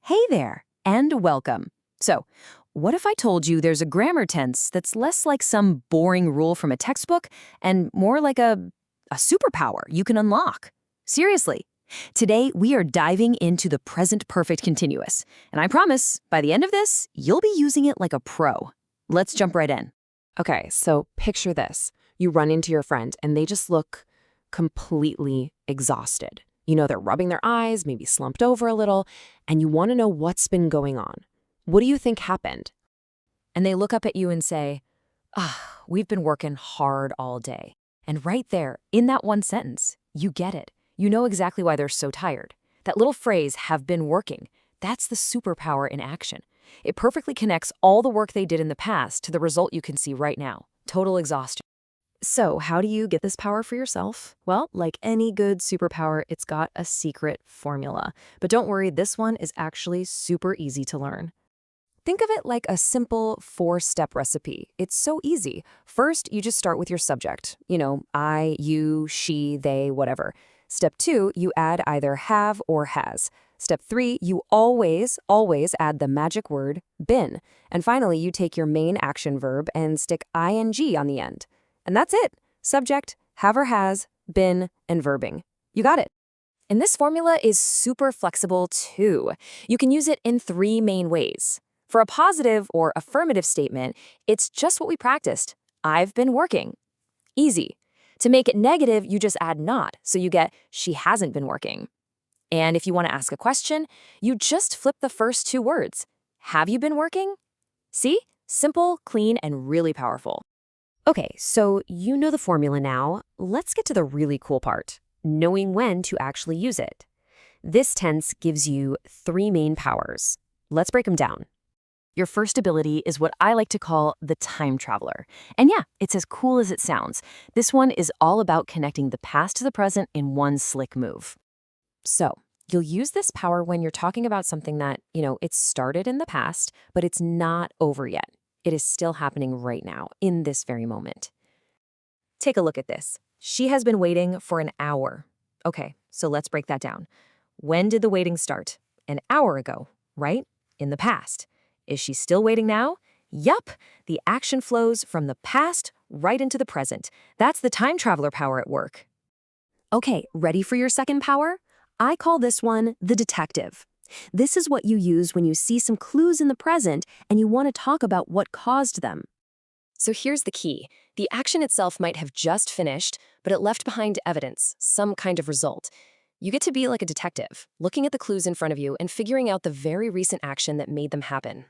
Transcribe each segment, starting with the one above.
Hey there, and welcome. So, what if I told you there's a grammar tense that's less like some boring rule from a textbook and more like a superpower you can unlock? Seriously. Today, we are diving into the present perfect continuous, and I promise, by the end of this, you'll be using it like a pro. Let's jump right in. Okay, so picture this. You run into your friend and they just look completely exhausted. They're rubbing their eyes, maybe slumped over a little, and you want to know what's been going on. What do you think happened? And they look up at you and say, we've been working hard all day. And right there, in that one sentence, you get it. You know exactly why they're so tired. That little phrase, have been working, that's the superpower in action. It perfectly connects all the work they did in the past to the result you can see right now, total exhaustion. So, how do you get this power for yourself? Well, like any good superpower, it's got a secret formula. But don't worry, this one is actually super easy to learn. Think of it like a simple 4-step recipe. It's so easy. First, you just start with your subject. I, you, she, they, whatever. Step 2, you add either have or has. Step 3, you always add the magic word been. And finally, you take your main action verb and stick ing on the end. And that's it. Subject, have or has, been, and verbing. You got it. And this formula is super flexible too. You can use it in 3 main ways. For a positive or affirmative statement, it's just what we practiced. I've been working. Easy. To make it negative, you just add not, so you get she hasn't been working. And if you want to ask a question, you just flip the first 2 words. Have you been working? See? Simple, clean, and really powerful. Okay, so you know the formula now. Let's get to the really cool part, knowing when to actually use it. This tense gives you 3 main powers. Let's break them down. Your first ability is what I like to call the time traveler. And yeah, it's as cool as it sounds. This one is all about connecting the past to the present in one slick move. So, you'll use this power when you're talking about something that, it started in the past, but it's not over yet. It is still happening right now, in this very moment. Take a look at this. She has been waiting for an hour. Okay, so let's break that down. When did the waiting start? An hour ago, right? In the past. Is she still waiting now? Yup, the action flows from the past right into the present. That's the time traveler power at work. Okay, ready for your second power? I call this one the detective. This is what you use when you see some clues in the present and you want to talk about what caused them. So here's the key. The action itself might have just finished, but it left behind evidence, some kind of result. You get to be like a detective, looking at the clues in front of you and figuring out the very recent action that made them happen.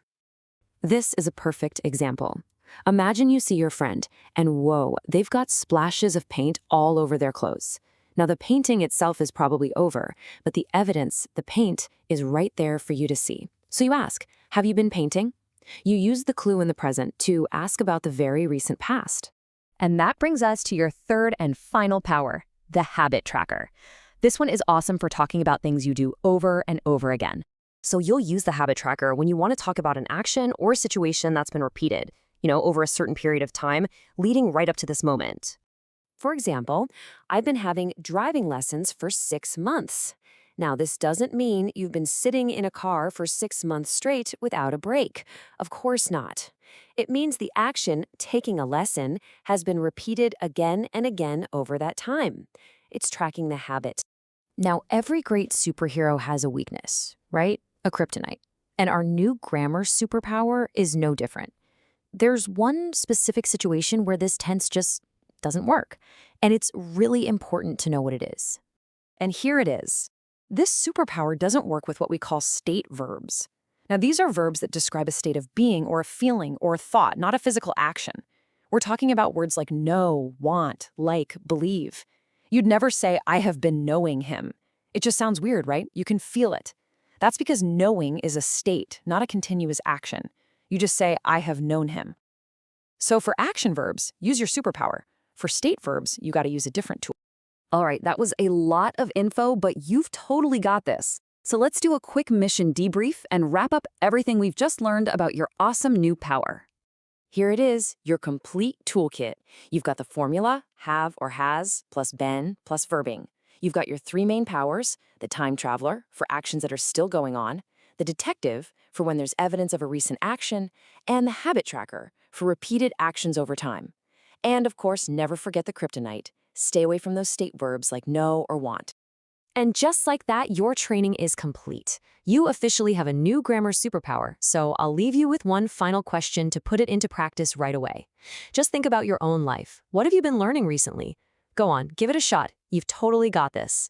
This is a perfect example. Imagine you see your friend, and whoa, they've got splashes of paint all over their clothes. Now, the painting itself is probably over, but the evidence, the paint, is right there for you to see. So you ask, have you been painting? You use the clue in the present to ask about the very recent past. And that brings us to your third and final power, the habit tracker. This one is awesome for talking about things you do over and over again. So you'll use the habit tracker when you want to talk about an action or situation that's been repeated, over a certain period of time, leading right up to this moment. For example, I've been having driving lessons for 6 months. Now, this doesn't mean you've been sitting in a car for 6 months straight without a break. Of course not. It means the action, taking a lesson, has been repeated again and again over that time. It's tracking the habit. Now, every great superhero has a weakness, right? A kryptonite. And our new grammar superpower is no different. There's one specific situation where this tense just doesn't work. And it's really important to know what it is. And here it is. This superpower doesn't work with what we call state verbs. Now, these are verbs that describe a state of being or a feeling or a thought, not a physical action. We're talking about words like know, want, like, believe. You'd never say, I have been knowing him. It just sounds weird, right? You can feel it. That's because knowing is a state, not a continuous action. You just say, I have known him. So for action verbs, use your superpower. For state verbs, you got to use a different tool. All right, that was a lot of info, but you've totally got this. So let's do a quick mission debrief and wrap up everything we've just learned about your awesome new power. Here it is, your complete toolkit. You've got the formula, have or has, plus been, plus verbing. You've got your 3 main powers, the time traveler, for actions that are still going on, the detective for when there's evidence of a recent action, and the habit tracker for repeated actions over time. And of course, never forget the kryptonite. Stay away from those state verbs like know or want. And just like that, your training is complete. You officially have a new grammar superpower, so I'll leave you with one final question to put it into practice right away. Just think about your own life. What have you been learning recently? Go on, give it a shot. You've totally got this.